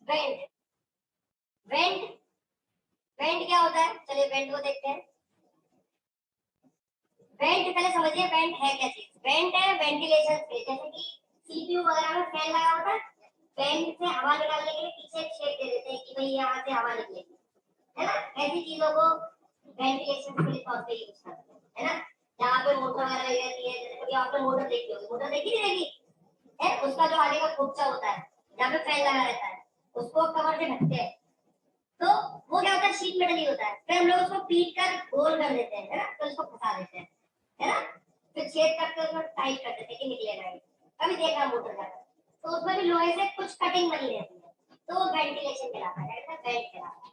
Went. Went went क्या होता है, चलिए वेंट को देखते हैं। वेंट पहले समझिए वेंट है क्या चीज। वेंट है वेंटिलेशन स्पेस, जैसे कि सीपीयू वगैरह में फैन लगा होता है, फैन से हवा निकालने के लिए पीछे एक शेप दे देते हैं कि भाई यहाँ से हवा निकलेगी, है ना। ऐसी चीजों को वेंटिलेशन के तौर पे यूज करते हैं, है ना। जहाँ पे मोटर वगैरह लगी रहती है, जैसे कभी आपने मोटर देखी होगी, मोटर देखी नहीं देखी है, उसका जो आगे का खोपचा होता है जहाँ पे फैन लगा रहता है, उसको कवर से ढकते हैं, तो वो क्या होता है, शीट मेटल ही होता है। फिर हम लोग उसको पीट कर गोल कर देते हैं, है ना, तो उसको फंसा देते हैं, है ना। फिर छेद करके उसको टाइट कर देते हैं कि निकलेगा नहीं। कभी देखा मोटर का, तो उसमें भी लोहे से कुछ कटिंग बनी रहती है, तो वो वेंटिलेशन कहलाता है, वेंट कहलाता है।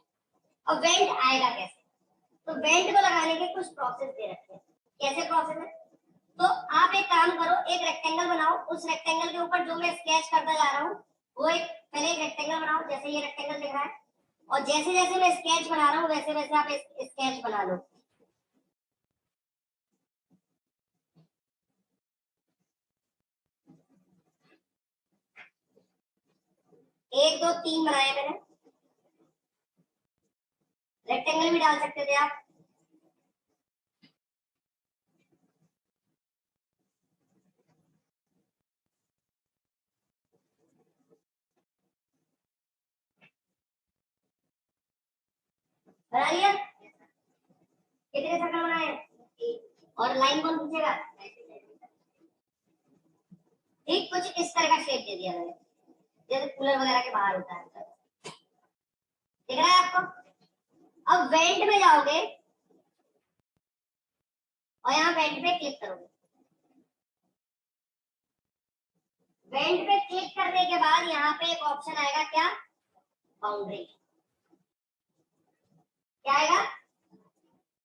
और वेंट आएगा कैसे, तो वेंट को लगाने के कुछ प्रोसेस दे रखे हैं। कैसे प्रोसेस है, तो आप एक काम करो, एक रेक्टेंगल बनाओ, उस रेक्टेंगल के ऊपर जो मैं स्केच करता जा रहा हूँ वो एक पहले एक रेक्टेंगल बनाओ, जैसे ये रेक्टेंगल दिख रहा है, और जैसे जैसे मैं स्केच बना रहा हूँ वैसे वैसे आप स्केच बना लो। 1 2 3 बनाए मैंने, रेक्टेंगल भी डाल सकते थे आप। बना लिया, कितने सर्कल बनाए, और लाइन कौन खींचेगा, ठीक कुछ इस तरह का शेप दे दिया मैंने, जैसे कूलर वगैरह के बाहर होता है, दिख रहा है आपको। अब वेंट में जाओगे और यहाँ वेंट पे क्लिक करोगे। वेंट पे क्लिक करने के बाद यहाँ पे एक ऑप्शन आएगा, क्या, बाउंड्री। क्या आएगा,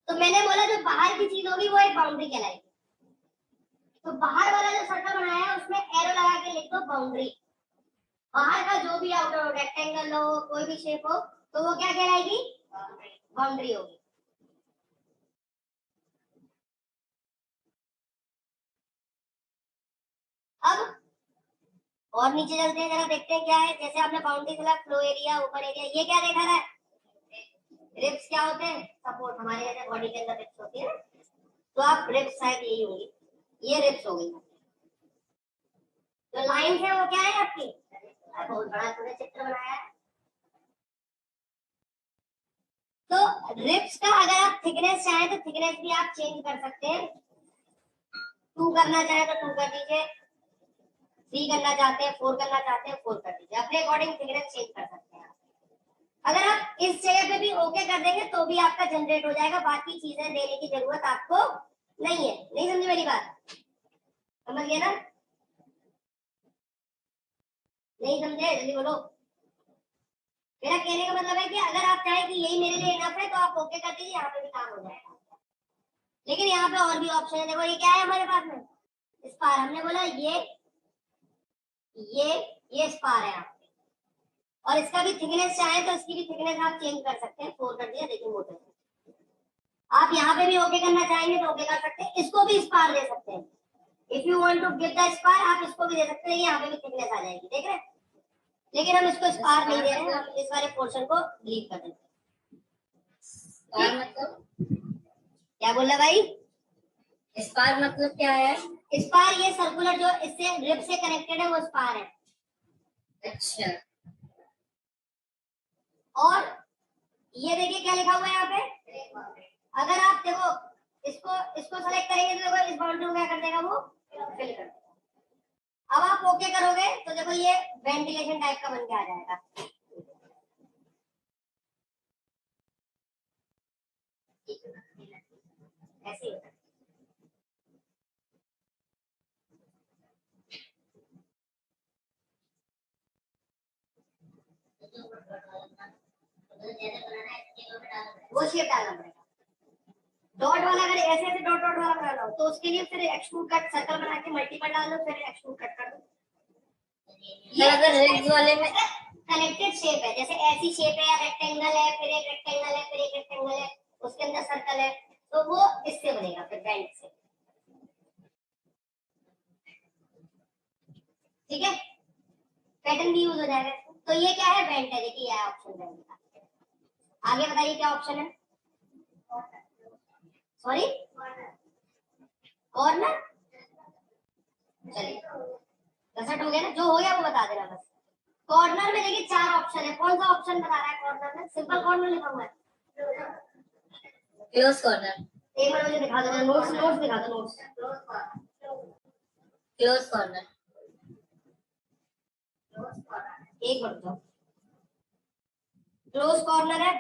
तो मैंने बोला जो बाहर की चीज होगी वो एक बाउंड्री कहलाएगी। तो बाहर वाला जो सर्कल बनाया है उसमें एरो लगा के लिख दो बाउंड्री। बाहर का जो भी आउटर हो, रेक्टेंगल हो, कोई भी शेप हो, तो वो क्या कहलाएगी, बाउंड्री होगी। अब और नीचे चलते हैं, जरा देखते हैं क्या है। जैसे आपने बाउंड्री चला, फ्लो एरिया, ओपन एरिया, ये क्या देखा रहा है, रिब्स क्या होते हैं, सपोर्ट, हमारे जैसे बॉडी के अंदर रिब्स होती है, तो आप रिब्स शायद यही होंगी, ये रिब्स हो गई। जो लाइन है वो क्या है आपकी, बहुत बड़ा तूने चित्र बनाया है। तो रिब्स का अगर आप थिकनेस चाहें तो थिकनेस भी आप चेंज कर सकते हैं, 2 करना चाहें तो 2 कर दीजिए, 3 करना चाहते हैं, 4 करना चाहते हैं, 4 कर दीजिए, अपने अकॉर्डिंग थिकनेस चेंज कर सकते हैं। अगर आप इस जगह पे भी ओके कर देंगे तो भी आपका जनरेट हो जाएगा, बाकी चीजें देने की जरूरत आपको नहीं है। नहीं समझे मेरी बात, समझ गए ना, नहीं समझे जल्दी बोलो। मेरा कहने का मतलब है कि अगर आप चाहें कि यही मेरे लिए इनफ है तो आप ओके कर दीजिए, यहाँ पे भी काम हो जाएगा। लेकिन यहाँ पे और भी ऑप्शन है, देखो ये क्या है हमारे पास में, स्पार। हमने बोला ये स्पार है आपके, और इसका भी थिकनेस चाहे तो इसकी भी थिकनेस आप चेंज कर सकते हैं, 4 कर दिया, देखिए मोटर। आप यहाँ पे भी ओके करना चाहेंगे तो ओके कर सकते हैं, इसको भी स्पार दे सकते हैं। If you want to give the spar, आप इसको भी दे सकते हैं, यहाँ पे भी थिकनेस आ जाएगी, देख रहे हैं। लेकिन हम इसको स्पार नहीं दे रहे हैं, हम इस वाले पोर्शन को डिलीट कर देते हैं। मतलब क्या बोल रहा भाई, स्पार मतलब क्या है, स्पार ये सर्कुलर जो इससे रिब से कनेक्टेड है वो स्पार है। अच्छा, और ये देखिए क्या लिखा हुआ है यहाँ पे, अगर आप देखो इसको इसको सेलेक्ट करेंगे तो देखो इस बाउंड्री को क्या कर देगा, वो फिल कर देगा। अब आप ओके करोगे तो देखो ये वेंटिलेशन टाइप का बन के आ जाएगा। ऐसे ही होता है। वो शेप डालना पड़ेगा। डॉट वाला अगर ऐसे ऐसे डॉट डॉट वाला बनाना हो तो उसके लिए फिर एक्सट्रूड कट सर्कल बना के मल्टीपल डाल दो, फिर एक्सट्रूड कट कर दो। ये अगर रिग्स वाले में कनेक्टेड शेप है, जैसे ऐसी शेप है, रेक्टेंगल है, फिर एक रेक्टेंगल है, फिर एक रेक्टेंगल है, उसके अंदर सर्कल है, तो वो इससे बनेगा फिर बैंड से, ठीक है। पैटर्न भी यूज हो जाएगा। तो ये क्या है, वेंट है। देखिए यह ऑप्शन वेंट का। आगे बताइए क्या ऑप्शन है, सॉरी कॉर्नर। चलिए 10 हो गया ना, जो हो गया वो बता देना बस। कॉर्नर में देखिए 4 ऑप्शन है, कौन सा ऑप्शन बता रहा है कॉर्नर में? सिंपल कॉर्नर लिखा हुआ है, क्लोज कॉर्नर। एक बार मुझे दिखा दो, नोट्स नोट्स दिखा दो, नोट्स। क्लोज कॉर्नर, एक मिनट दो। क्लोज कॉर्नर है,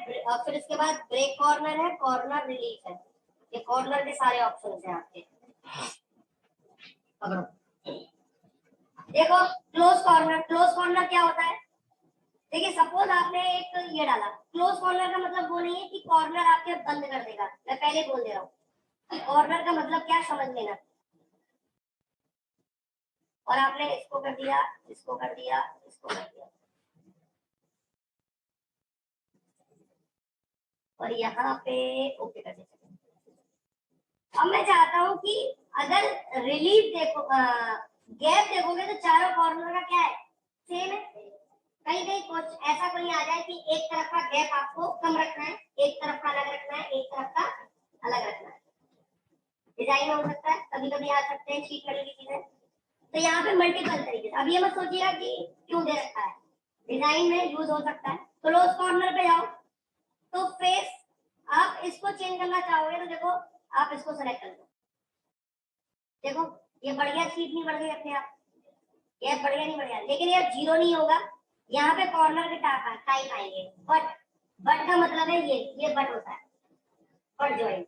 फिर इसके बाद ब्रेक कॉर्नर है, कॉर्नर रिलीफ है। ये कॉर्नर के सारे ऑप्शन हैं आपके। पकड़ो, देखो क्लोज कॉर्नर। क्लोज कॉर्नर क्या होता है? देखिए सपोज आपने एक ये डाला, क्लोज कॉर्नर का मतलब वो नहीं है कि कॉर्नर आपके बंद कर देगा। मैं पहले बोल दे रहा हूँ कि कॉर्नर का मतलब क्या, समझ लेना। और आपने इसको कर दिया, इसको कर दिया, इसको कर दिया, और यहाँ पे ओके कर दिया। अब मैं चाहता हूँ कि अगर रिलीफ देखो, गैप देखोगे तो चारों कॉर्नर का क्या है, सेम है। कहीं कहीं कुछ ऐसा कोई आ जाए कि एक तरफ का गैप आपको कम रखना है, एक तरफ का अलग रखना है, एक तरफ का अलग रखना है। डिजाइन हो सकता है, कभी कभी आ सकते हैं शीट मेटल की चीजें। तो यहाँ पे मल्टीपल तरीके से, अब ये मत सोचिएगा कि क्यों दे रखा है, डिजाइन में यूज हो सकता है। क्लोज कॉर्नर पे जाओ तो फेस आप इसको चेंज करना चाहोगे तो देखो आप इसको सेलेक्ट कर दो। देखो ये बढ़ गया, शीट नहीं बढ़ गई अपने आप, ये बढ़ गया नहीं बढ़ गया, लेकिन ये जीरो नहीं होगा। यहाँ पे कॉर्नर के टाइप आएंगे, बट का मतलब है ये बट होता है, बट जॉइंट।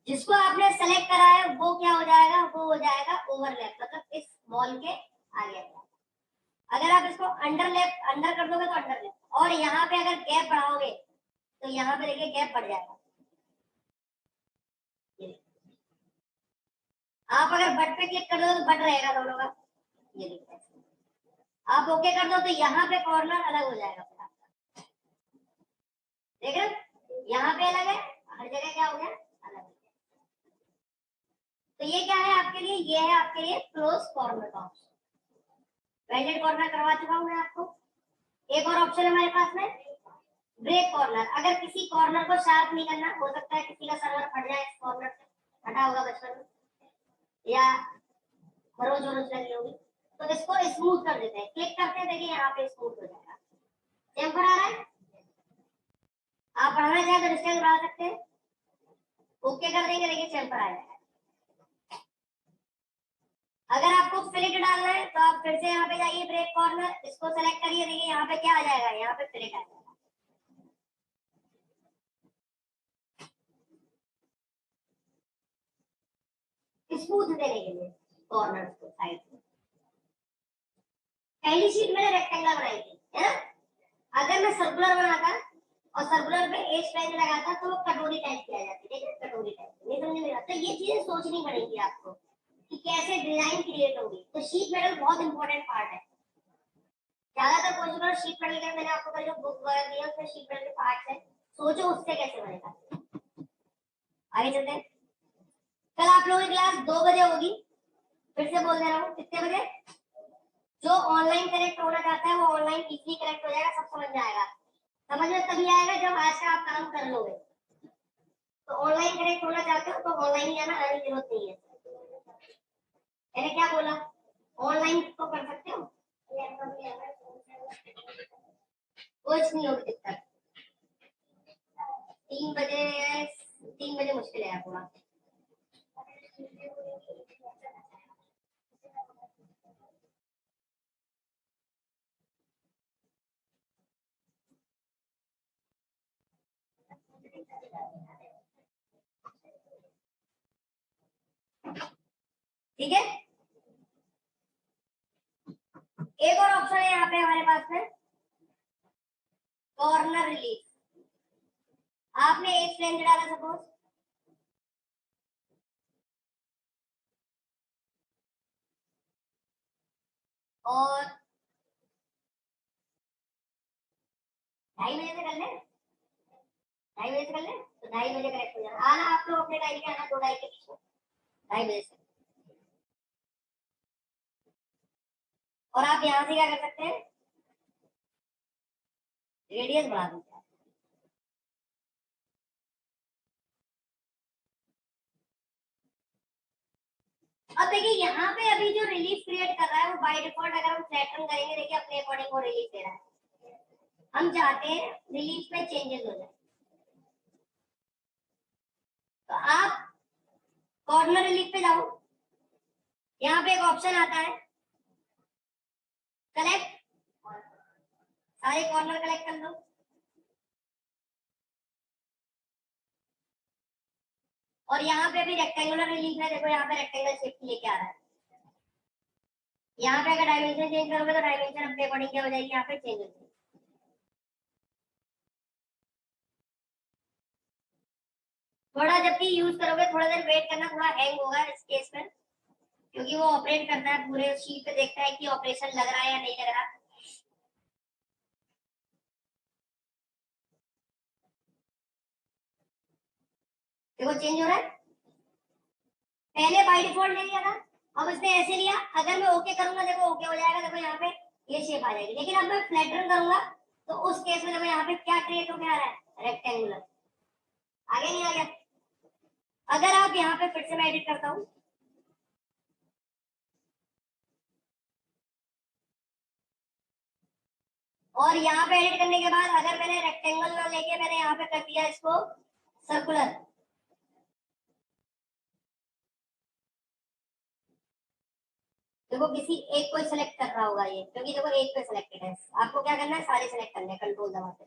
जिसको आपने सेलेक्ट करा है वो क्या हो जाएगा, वो हो जाएगा ओवरलैप, मतलब इस वॉल के आगे। अगर आप इसको अंडरलैप अंडर कर दोगे तो अंडरलैप, और यहाँ पे अगर गैप बढ़ाओगे तो यहाँ पे देखिए गैप बढ़ जाएगा। आप अगर बट पे क्लिक कर दो तो बट रहेगा दोनों का, ये देखिए। आप ओके कर दो तो यहाँ पे कॉर्नर अलग हो जाएगा। देख रहे हो, यहाँ पे अलग है, हर जगह क्या हो गया, अलग। तो ये क्या है आपके लिए, ये है आपके लिए क्लोज कॉर्नर का ऑप्शन। वेल्डेड कॉर्नर करवा चुका हूं मैं आपको। एक और ऑप्शन है हमारे पास में, ब्रेक कॉर्नर। अगर किसी कॉर्नर को शार्प नहीं करना, हो सकता है किसी का सर्वर फट जाए इस कॉर्नर से, फटा होगा बचपन में या मरोज वरोज लगी होगी, तो इसको स्मूथ कर देते हैं। क्लिक करते हैं, देखिए यहाँ पे स्मूथ हो जाएगा। टेम्पर आ रहा है, आप बढ़ाना चाहें तो डिस्टेंस बढ़ा सकते हैं, ओके कर देंगे, देखिए टेम्पर आ जाएगा। अगर आपको फिलिट डालना है तो आप फिर से यहाँ पे जाइए, ब्रेक कॉर्नर, इसको सेलेक्ट करिए, देखिए यहाँ पे क्या आ जाएगा, यहाँ पे फिलिट आ जाएगा। स्मूथ देने के लिए कॉर्नर को साइड में। पहली शीट मैंने रेक्टेंगुलर बनाई थी, है ना। अगर मैं सर्कुलर बनाता और सर्कुलर पे एज पेन लगाता तो वो कटोरी टाइप की आ जाती, ठीक है, कटोरी टाइप। नहीं समझ में आता, तो ये चीजें सोचनी पड़ेगी आपको कि कैसे डिजाइन क्रिएट होगी। तो शीट मेटल बहुत इंपॉर्टेंट पार्ट है। ज्यादातर कोशिश करो शीट मेटल के, मैंने आपको कल जो बुक वगैरह दी है उसमें शीट मेटल के पार्ट्स है, सोचो उससे कैसे बनेगा। आगे चलते हैं। कल आप लोगों की क्लास 2 बजे होगी, फिर से बोल दे रहा हूँ, कितने बजे? जो ऑनलाइन कनेक्ट होना चाहता है वो ऑनलाइन इजीली कनेक्ट हो जाएगा, सब समझ में आएगा। समझ में तभी आएगा जब आज का आप काम कर लोगे। तो ऑनलाइन कनेक्ट होना चाहते हो तो ऑनलाइन ही आना, आने की जरूरत नहीं है। मैंने क्या बोला, ऑनलाइन तो कर सकते हो, कुछ नहीं होगी दिक्कत। 3 बजे मुश्किल है आपको। ठीक है, एक और ऑप्शन है यहाँ पे हमारे पास में, कॉर्नर रिलीफ। आपने एक फ्रेंच डाला सपोज, और 2:30 बजे से कर ले, 2:30 बजे से कर ले, तो 2:30 बजे कनेक्ट हो जाना। आना आप लोग अपने टाइम के, आना 2:30 के बीच में, 2:30 बजे से। और आप यहाँ से क्या कर सकते हैं, रेडियस बढ़ा दूं। अब देखिए यहाँ पे अभी जो रिलीफ क्रिएट कर रहा है वो बाय डिफॉल्ट अगर हम फ्लैटन करेंगे, देखिए अपने अकॉर्डिंग वो रिलीफ दे रहा है। हम चाहते हैं रिलीफ में चेंजेस हो जाए, तो आप कॉर्नर रिलीफ पे जाओ, यहाँ पे एक ऑप्शन आता है कलेक्ट, सारे कॉर्नर कलेक्ट कर लो। और यहाँ पे भी रेक्टेंगुलर रिलीफ है, देखो यहाँ पे रेक्टेंगल शेप लेके आ रहा है। यहाँ पे अगर डायमेंशन चेंज करोगे तो डायमेंशन अपने अकॉर्डिंग क्या हो जाएगी, यहाँ पे चेंज हो जाएगी। थोड़ा जब भी यूज करोगे थोड़ा देर वेट करना, थोड़ा हैंग होगा इस केस में, क्योंकि वो ऑपरेट करता है पूरे शीट पे, देखता है कि ऑपरेशन लग रहा है या नहीं लग रहा। देखो चेंज हो रहा है, पहले बाय डिफॉल्ट ले लिया था, अब इसने ऐसे लिया। अगर मैं ओके करूंगा देखो ओके हो जाएगा, देखो यहाँ पे ये शेप आ जाएगी। लेकिन अब मैं फ्लैटन करूंगा तो उस केस में देखो यहाँ पे क्या क्रिएट होकर आ रहा है, रेक्टेंगुलर। आगे नहीं आ गया। अगर आप यहाँ पे फिर से मैं एडिट करता हूँ, और यहाँ पे एडिट करने के बाद अगर मैंने रेक्टेंगल ना लेके मैंने यहाँ पे कर दिया इसको सर्कुलर, देखो किसी एक को सिलेक्ट कर रहा होगा ये, क्योंकि देखो एक पे सिलेक्टेड है। आपको क्या करना है, सारे सिलेक्ट करने हैं कंट्रोल दबाते,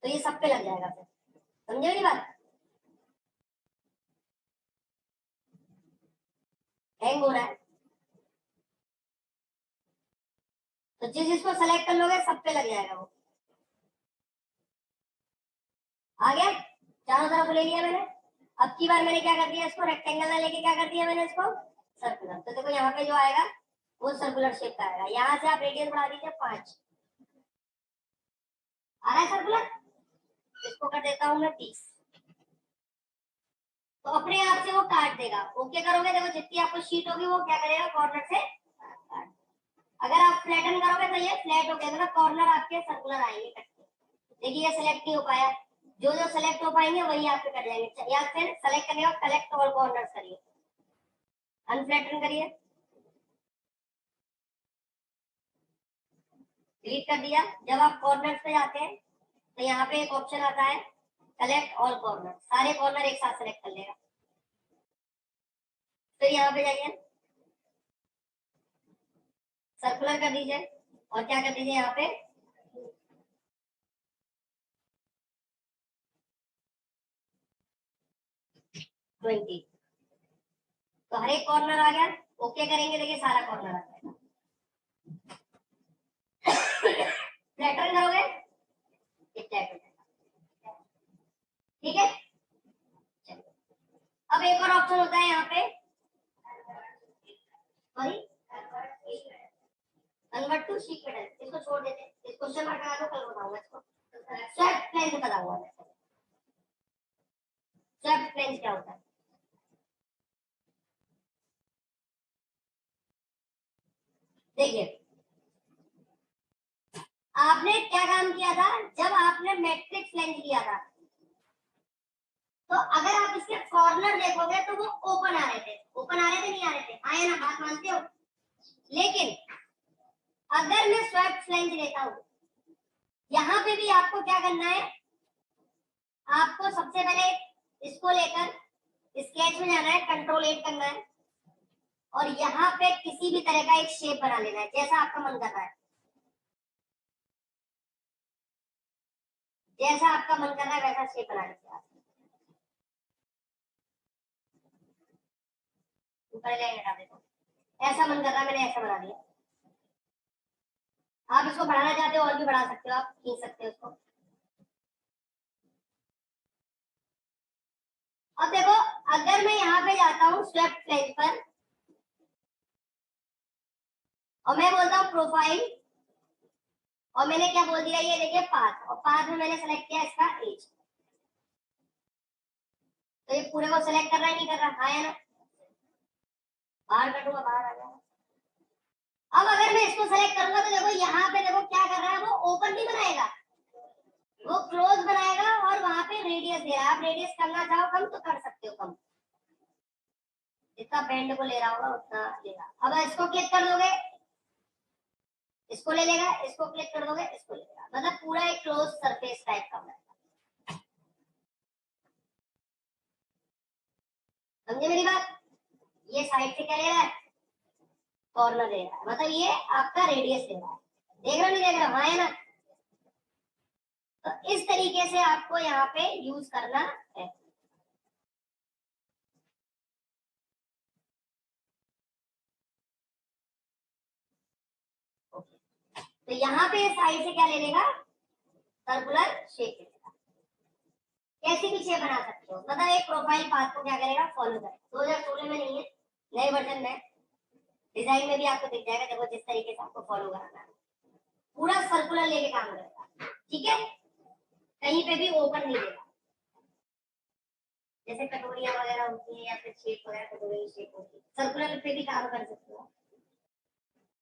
तो ये सब पे लग जाएगा। फिर समझे मेरी बात, हैंग हो रहा है तो जिस जिसको सेलेक्ट कर लोगे सब पे लग जाएगा वो। आ गया, चारों तरफ ले लिया मैंने। अब की बार मैंने क्या कर दिया, इसको रेक्टेंगल में लेके क्या कर दिया मैंने, इसको सर्कुलर। तो देखो यहाँ पे जो आएगा वो सर्कुलर शेप का आएगा। यहाँ से आप रेडियस बढ़ा दीजिए 5, आ रहा है सर्कुलर। इसको कर देता हूँ मैं 30, तो अपने आप से वो काट देगा। ओके करोगे देखो जितनी आपको शीट होगी वो क्या करेगा, कॉर्नर से काट। अगर आप फ्लैटन करोगे तो ये फ्लैट हो गया, मतलब कॉर्नर आपके सर्कुलर आएंगे कटके। देखिए ये सेलेक्ट नहीं हो पाया, जो जो सेलेक्ट हो पाएंगे वही आपके कट जाएंगे। या फिर सेलेक्ट करने के बाद कलेक्ट ऑल कॉर्नर्स करिए, अनफ्लैटन करिए, डिलीट कर दिया। जब आप कॉर्नर्स पे जाते हैं तो यहाँ पे एक ऑप्शन आता है कलेक्ट ऑल कॉर्नर, सारे कॉर्नर एक साथ सेलेक्ट कर लेगा। फिर यहाँ पे जाइए सर्कुलर कर दीजिए और क्या कर दीजिए यहाँ पे 20, तो हर एक कॉर्नर आ गया। ओके करेंगे देखिए सारा कॉर्नर आ जाएगा। फ्लैटन करोगे ठीक है। अब एक और ऑप्शन होता है यहाँ पे, sorry convert to sheet metal, इसको छोड़ देते हैं, इस क्वेश्चन मार्क लगा दो, कल बताऊंगा इसको। स्वेप्ट प्लेन बताऊंगा, स्वेप्ट प्लेन क्या होता है। देखिए आपने क्या काम किया था, जब आपने मैट्रिक्स लेंथ लिया था तो अगर आप इसके कॉर्नर देखोगे तो वो ओपन आ रहे थे, ओपन आ रहे थे, नहीं आ रहे थे, आए ना, बात मानते हो। लेकिन अगर मैं स्वेप्ट फ्लैंज लेता हूं, यहां पे भी आपको क्या करना है, आपको सबसे पहले इसको लेकर स्केच में जाना है, कंट्रोल 8 करना है, और यहाँ पे किसी भी तरह का एक शेप बना लेना है जैसा आपका मन कर रहा है, जैसा आपका मन कर रहा है वैसा शेप बना लीजिए आप। पहले हटा देता हूँ, ऐसा मन कर रहा है मैंने ऐसा बना दिया। आप इसको बढ़ाना चाहते हो और भी बढ़ा सकते हो, आप खींच सकते हो इसको। अब देखो अगर मैं यहाँ पे जाता हूँ स्वेप्ट प्लेन पर और मैं बोलता हूँ प्रोफाइल, और मैंने क्या बोल दिया, ये देखिए पाथ, और पाथ में मैंने सेलेक्ट किया इसका एज, तो ये पूरे को सेलेक्ट कर रहा है नहीं कर रहा, आया ना, बाहर कटूंगा बाहर आ जाएगा। अब अगर मैं इसको सेलेक्ट करूंगा तो देखो यहाँ पे देखो क्या कर रहा है, वो ओपन नहीं बनाएगा, वो क्लोज बनाएगा और वहां पे रेडियस दे रहा है। आप रेडियस करना चाहो कम तो कर सकते हो कम, जितना बेंड को ले रहा होगा उतना लेगा। अब इसको क्लिक कर दोगे, इसको ले लेगा, इसको क्लिक कर दोगे, इसको ले लेगा, मतलब पूरा एक क्लोज सरफेस टाइप का बनाएगा। समझे मेरी बात? ये साइड से क्या ले रहा है, कॉर्नर ले रहा है, मतलब ये आपका रेडियस ले रहा है। देख रहे हो नहीं देख रहे हो, हाँ है ना? तो इस तरीके से आपको यहाँ पे यूज करना है। तो यहाँ पे साइड से क्या ले लेगा, सर्कुलर शेप ले लेगा। कैसे भी शेप बना सकते हो, मतलब एक प्रोफाइल पाथ को क्या करेगा, फॉलो करेगा। 2016 में नहीं है, नए वर्जन में डिजाइन में भी आपको दिख जाएगा। देखो जिस तरीके से आपको फॉलो कराना है, पूरा सर्कुलर लेके काम करेगा। ठीक है, कहीं पे भी ओपन नहीं देगा। जैसे कटोरियां वगैरह होती है या फिर शेप वगैरह, कटोरी की शेप होती है, सर्कुलर पे भी काम कर सकते हो।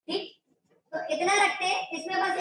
ठीक, तो इतना रखते हैं इसमें बस